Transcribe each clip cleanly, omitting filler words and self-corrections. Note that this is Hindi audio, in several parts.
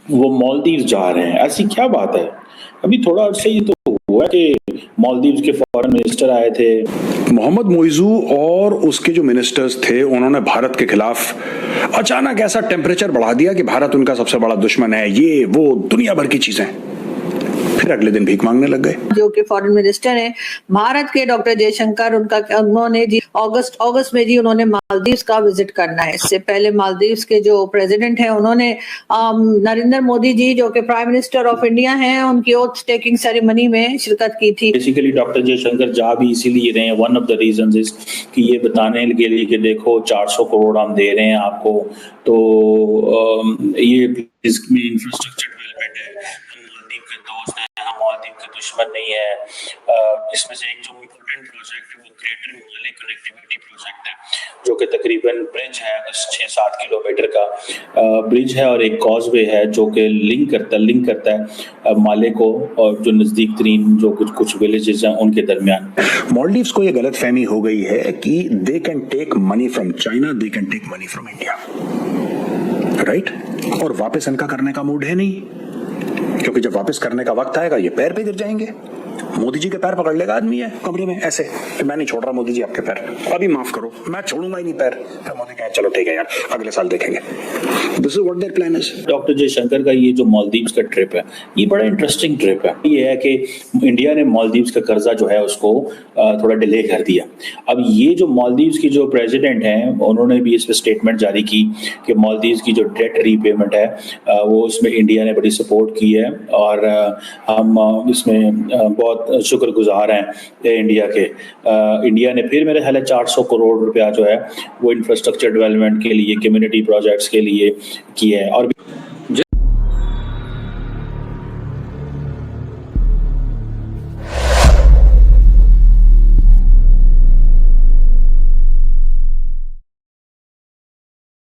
वो मालदीव जा रहे हैं, ऐसी क्या बात है? अभी थोड़ा अर्से ही तो हुआ कि मालदीव के फॉरेन मिनिस्टर आए थे। मोहम्मद मोइजू और उसके जो मिनिस्टर्स थे उन्होंने भारत के खिलाफ अचानक ऐसा टेम्परेचर बढ़ा दिया कि भारत उनका सबसे बड़ा दुश्मन है, ये वो दुनिया भर की चीजें। फिर अगले दिन भीख मांगने लग गए। जो कि फॉरेन मिनिस्टर हैं भारत के, डॉक्टर जयशंकर, उन्होंने जी अगस्त में जी उन्होंने मालदीव का विजिट करना है। इससे पहले मालदीव के जो प्रेसिडेंट हैं उन्होंने नरेंद्र मोदी जी जो कि प्राइम मिनिस्टर ऑफ इंडिया हैं उनकी ओथ टेकिंग सेरेमनी में शिरकत की थी। बेसिकली डॉक्टर जयशंकर जा भी इसीलिए रहे हैं, one of the reasons is कि ये बताने के लिए कि देखो 400 करोड़ हम दे रहे हैं आपको, तो ये इसमें इंफ्रास्ट्रक्चर डेवलपमेंट है, हम मालदीव के दोस्त हैं, हम मालदीव के दुश्मन नहीं है। इसमें से एक जो इम्पोर्टेंट प्रोजेक्ट है वो ग्रेटर माले कनेक्टिविटी प्रोजेक्ट है, जो कि तकरीबन ब्रिज है 6-7 किलोमीटर का ब्रिज है और एक कॉजवे है जो कि लिंक करता है माले को और जो नजदीक तरीन जो कुछ विलेजेस हैं उनके दरमियान। मालदीव्स को ये गलत फहमी हो गई है कि they can take money from China, they can take money from India, right? और वापस इनका करने का मूड है नहीं, क्योंकि जब वापस करने का वक्त आएगा ये पैर पे गिर जाएंगे। मोदी जी के पैर पकड़ लेगा आदमी है कमरे में ऐसे कि मैं नहीं छोड़ रहा मोदी जी आपके पैर, अभी माफ करो, मैं छोड़ूंगा ही नहीं पैर। तो मोदी कहे चलो ठीक है यार, अगले साल देखेंगे। This is what their plan is. Doctor Jaishankar का ये जो मालदीव्स का ट्रिप है ये बड़ा इंटरेस्टिंग ट्रिप है। ये है कि इंडिया ने मालदीव्स का कर्जा जो है उसको थोड़ा डिले कर दिया। अब ये जो मालदीव्स की जो प्रेसिडेंट हैं उन्होंने भी इस पर स्टेटमेंट जारी की कि मालदीव्स की जो डेट रीपेमेंट है वो उसमें इंडिया ने बड़ी सपोर्ट की है और हम इसमें बहुत शुक्रगुजार हैं इंडिया के। इंडिया ने फिर मेरे ख्याल 400 करोड़ रुपया जो है वो इंफ्रास्ट्रक्चर डेवलपमेंट के लिए, कम्युनिटी प्रोजेक्ट्स के लिए किया है। और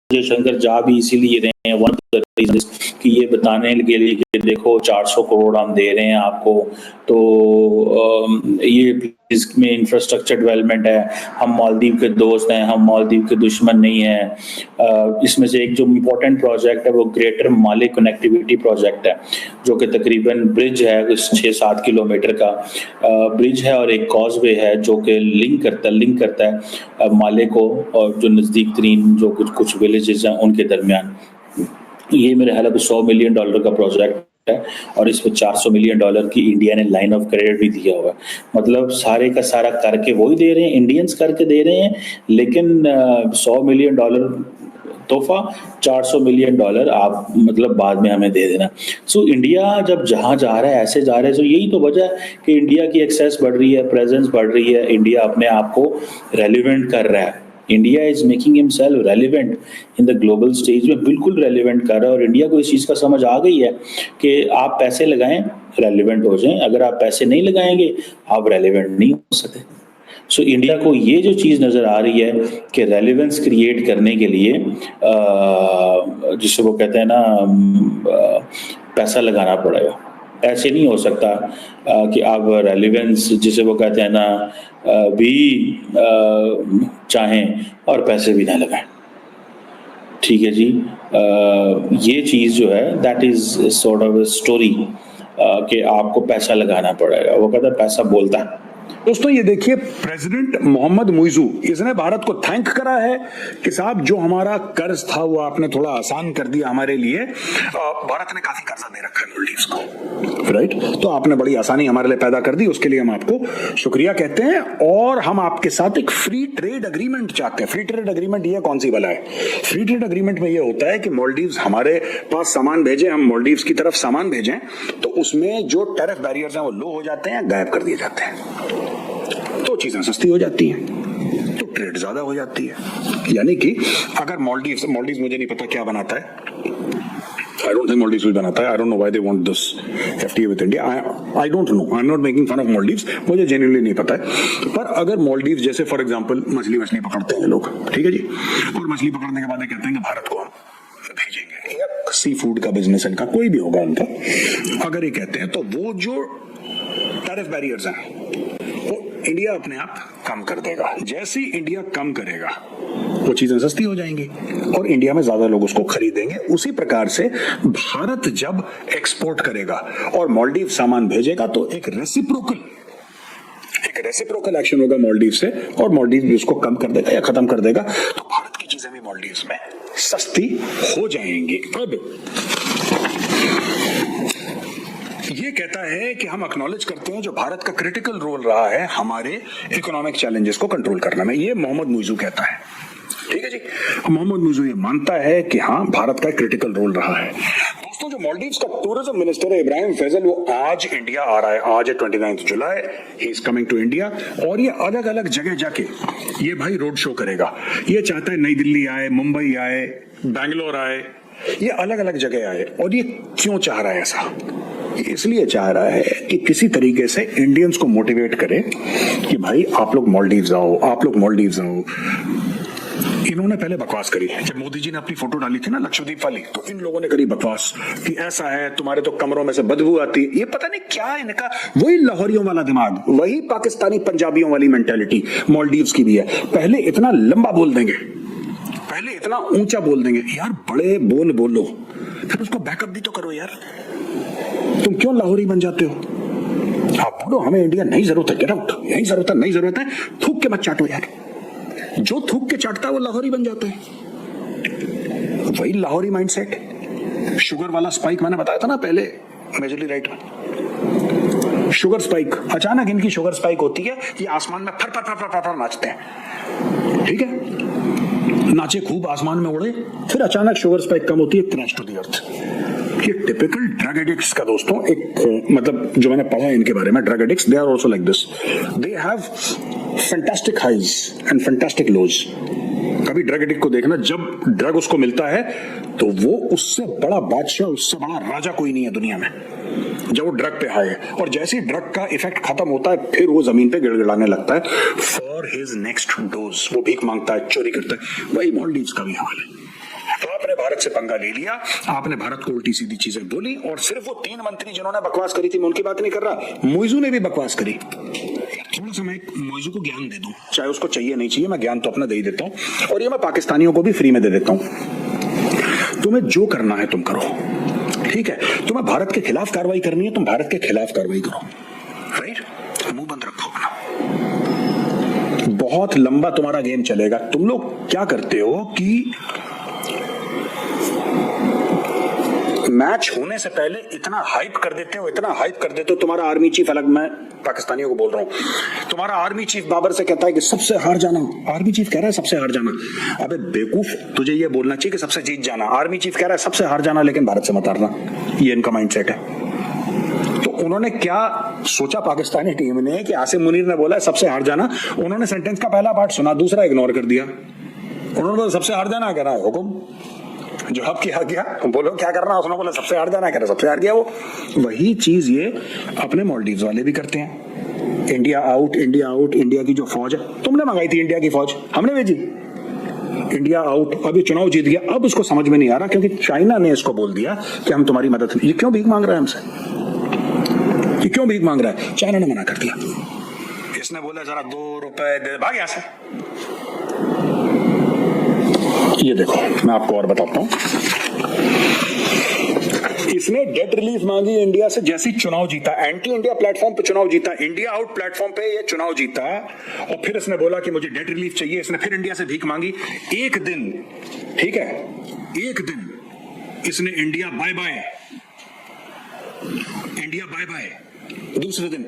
जयशंकर जा भी इसीलिए रहे हैं, वन ऑफ द रीजंस कि ये बताने के लिए कि देखो 400 करोड़ हम दे रहे हैं आपको, तो ये इसमें इंफ्रास्ट्रक्चर डेवलपमेंट है, हम मालदीव के दोस्त हैं, हम मालदीव के दुश्मन नहीं हैं। इसमें से एक जो इम्पोर्टेंट प्रोजेक्ट है वो ग्रेटर माले कनेक्टिविटी प्रोजेक्ट है, जो कि तकरीबन ब्रिज है 6-7 किलोमीटर का ब्रिज है और एक कॉजवे है जो कि लिंक करता है माले को और जो नज़दीक तरीन जो कुछ विलेजेस हैं उनके दरमियान। ये मेरे ख्याल $100 मिलियन का प्रोजेक्ट है और इसमें $400 मिलियन की इंडिया ने लाइन ऑफ क्रेडिट भी दिया हुआ है। मतलब सारे का सारा करके वही दे रहे हैं, इंडियंस करके दे रहे हैं, लेकिन $100 मिलियन तोहफा, $400 मिलियन आप मतलब बाद में हमें दे देना। सो इंडिया जब जहाँ जा रहा है ऐसे जा रहा है, तो यही तो वजह है कि इंडिया की एक्सेस बढ़ रही है, प्रेजेंस बढ़ रही है, इंडिया अपने आप को रेलिवेंट कर रहा है। India is making himself relevant in the global stage में, बिल्कुल रेलिवेंट कर रहा है। और इंडिया को इस चीज़ का समझ आ गई है कि आप पैसे लगाएं रेलिवेंट हो जाएं, अगर आप पैसे नहीं लगाएंगे आप रेलिवेंट नहीं हो सकते। सो इंडिया को ये जो चीज़ नज़र आ रही है कि रेलिवेंस क्रिएट करने के लिए जिसे वो कहते हैं ना पैसा लगाना पड़ेगा। ऐसे नहीं हो सकता कि आप रेलिवेंस जिसे वो कहते हैं ना भी चाहें और पैसे भी ना लगाएं। ठीक है जी, ये चीज़ जो है that is sort of story कि आपको पैसा लगाना पड़ेगा। वो कहता है पैसा बोलता है। दोस्तों ये देखिए, प्रेसिडेंट मोहम्मद मोइजू इसने भारत को थैंक करा है कि साहब जो हमारा कर्ज था वो आपने थोड़ा आसान कर दिया हमारे लिए। भारत ने काफी कर्जा दे रखा है मालदीव्स को, राइट? तो आपने बड़ी आसानी हमारे लिए पैदा कर दी, उसके लिए हम आपको शुक्रिया कहते हैं और हम आपके साथ एक फ्री ट्रेड एग्रीमेंट चाहते हैं। फ्री ट्रेड एग्रीमेंट ये कौन सी भला है? फ्री ट्रेड एग्रीमेंट में ये होता है कि मालदीव्स हमारे पास सामान भेजे, हम मालदीव्स की तरफ सामान भेजें, तो उसमें जो टैरिफ बैरियर्स हैं वो लो हो जाते हैं, गायब कर दिए जाते हैं, तो चीजें सस्ती हो जाती हैं, तो ट्रेड ज्यादा हो जाती है। यानी कि अगर मालदीव्स मुझे नहीं पता क्या बनाता है, I don't think Maldives will बनाता है। I don't know why they want this FTA with India. I don't know. I'm not making fun of Maldives. मुझे genuinely नहीं पता है। पर अगर Maldives जैसे फॉर एग्जांपल मछली पकड़ते हैं लोग, ठीक है जी, और मछली पकड़ने के बाद कहते हैं कि भारत को हम भेजेंगे, या सी फूड का बिजनेस इनका कोई भी होगा इनका, अगर ये कहते हैं तो वो जो टैरिफ बैरियर्स हैं वो इंडिया अपने आप कम कर देगा। जैसे ही इंडिया कम करेगा वो चीजें सस्ती हो जाएंगी और इंडिया में ज्यादा लोग उसको खरीदेंगे। उसी प्रकार से भारत जब एक्सपोर्ट करेगा और मालदीव सामान भेजेगा तो एक रेसिप्रोकल एक्शन होगा मालदीव से और मालदीव भी उसको कम कर देगा या खत्म कर देगा, तो भारत की चीजें भी मालदीव में सस्ती हो जाएंगी। अब ये कहता है कि हम एक्नॉलेज करते हैं जो भारत का क्रिटिकल रोल रहा है हमारे इकोनॉमिक चैलेंजेस को कंट्रोल करने में, ये मोहम्मद मुइजू कहता है। ठीक है जी, मोहम्मद मुइजू ये मानता है कि हाँ भारत का क्रिटिकल रोल रहा है। दोस्तों, जो मालदीव्स का टूरिज्म मिनिस्टर है इब्राहिम फैजल, वो आज इंडिया आ रहा है। आज है 29 जुलाई, he is coming to India और ये अलग अलग जगह जाके ये भाई रोड शो करेगा। ये चाहता है नई दिल्ली आए, मुंबई आए, बैंगलोर आए, ये अलग अलग जगह आए। और ये क्यों चाह रहा है ऐसा? इसलिए चाह रहा है कि किसी तरीके से इंडियंस को मोटिवेट करे कि भाई आप लोग मालदीव्स आओ, आप लोग मालदीव्स आओ। इन्होंने पहले बकवास करी, जब मोदी जी ने अपनी फोटो डाली थी ना लक्षद्वीप वाली, तो इन लोगों ने करी बकवास कि ऐसा है, तुम्हारे तो कमरों में से बदबू आती है। ये पता नहीं क्या इनका, वही लाहौरियों वाला दिमाग, वही पाकिस्तानी पंजाबियों वाली मेंटेलिटी मालदीव्स की भी है। पहले इतना लंबा बोल देंगे, पहले इतना ऊंचा बोल देंगे, यार बड़े बोल बोलो, फिर उसको बैकअप भी तो करो यार। तुम क्यों लाहौरी बन जाते हो? आप बोलो हमें इंडिया नहीं जरूरत है, गेट आउट, नहीं जरूरत है, नहीं जरूरत है, थूक के मत चाटो यार। जो थूक के चाटता है वो लाहौरी बन जाता है। वही लाहौरी माइंडसेट। शुगर वाला स्पाइक मैंने बताया था ना पहले मेजरली राइट में, शुगर स्पाइक, अचानक इनकी शुगर स्पाइक होती है, ये आसमान में फर फर फर फर फर नाचते हैं। ठीक है, नाचे खूब, आसमान में उड़े, फिर अचानक शुगर स्पाइक कम होती है, क्रैश टू द अर्थ। ये टिपिकल ड्रग एडिक्ट्स का दोस्तों एक मतलब जो मैंने पढ़ा है इनके बारे में, drug addicts they are also like this, they have fantastic highs and fantastic lows. कभी ड्रग एडिक्ट को देखना, जब ड्रग उसको मिलता है तो वो उससे बड़ा बादशाह, उससे बड़ा राजा कोई नहीं है दुनिया में, जब वो ड्रग पे आए। और जैसे ही ड्रग का इफेक्ट खत्म होता है फिर वो जमीन पे गिड़गिड़ाने लगता है फॉर हिज नेक्स्ट डोज, वो भीख मांगता है, चोरी करता है। वही मालदीव्स का भी हाल है। तो आपने भारत से पंगा ले लिया, आपने भारत को उल्टी सीधी चीजें बोली, और सिर्फ वो 3 मंत्री जिन्होंने बकवास करी थी, मैं उनकी बात नहीं कर रहा, मुइजू ने भी बकवास करी। थोड़ा सा मैं मुइजू को ज्ञान दे दूं, चाहे उसको चाहिए नहीं चाहिए, मैं ज्ञान तो अपना दे ही देता हूं, और ये मैं पाकिस्तानियों को भी फ्री में दे देता हूं। तुम्हें जो करना है तुम करो, ठीक है? तुम्हें भारत के खिलाफ कार्रवाई करनी है, तुम भारत के खिलाफ कार्रवाई करो, राइट? मुंह बंद रखो अपना। बहुत लंबा तुम्हारा गेम चलेगा। तुम लोग क्या करते हो कि मैच होने से पहले इतना हाइप कर देते हो, इतना हाइप कर देते हो। तुम्हारा आर्मी चीफ, अलग मैं पाकिस्तानियों को बोल रहा हूं, तुम्हारा आर्मी चीफ बाबर से कहता है कि सबसे हार जाना। आर्मी चीफ कह रहा है सबसे हार जाना। अबे बेवकूफ, तुझे ये बोलना चाहिए कि सबसे जीत जाना। आर्मी चीफ कह रहा है सबसे हार जाना लेकिन भारत से मत हारना। ये इनका माइंडसेट है। तो उन्होंने क्या सोचा पाकिस्तानी टीम ने कि आसिम मुनीर ने बोला सबसे हार जाना, उन्होंने सेंटेंस का पहला पार्ट सुना, दूसरा इग्नोर कर दिया। उन्होंने बोला सबसे हार जाना, कह रहा है हुकुम, जो अब किया गया, बोलो क्या करना, उसने बोला सबसे हार जाना, कह रहा सबसे हार गया वो। वही चीज ये अपने मालदीव्स वाले भी करते हैं। India out, India out. India की जो फौज है, तुमने मंगाई थी इंडिया की फौज, हमने भेजी। इंडिया आउट, अभी चुनाव जीत गया, अब उसको समझ में नहीं आ रहा क्योंकि चाइना ने इसको बोल दिया कि हम तुम्हारी मदद। ये क्यों भीख मांग रहा है हमसे? ये क्यों भीख मांग रहा है? चाइना ने मना कर दिया। इसने बोला जरा 2 रुपए दे, भाग यहां से। ये देखो मैं आपको और बताता हूं, इसने डेट रिलीफ मांगी इंडिया से जैसे ही चुनाव जीता, एंटी इंडिया प्लेटफॉर्म पे चुनाव जीता, इंडिया आउट प्लेटफॉर्म पे ये चुनाव जीता, और फिर इसने बोला कि मुझे डेट रिलीफ चाहिए। इसने फिर इंडिया से भीख मांगी। एक दिन, ठीक है, एक दिन इसने India bye bye, India bye bye, दूसरे दिन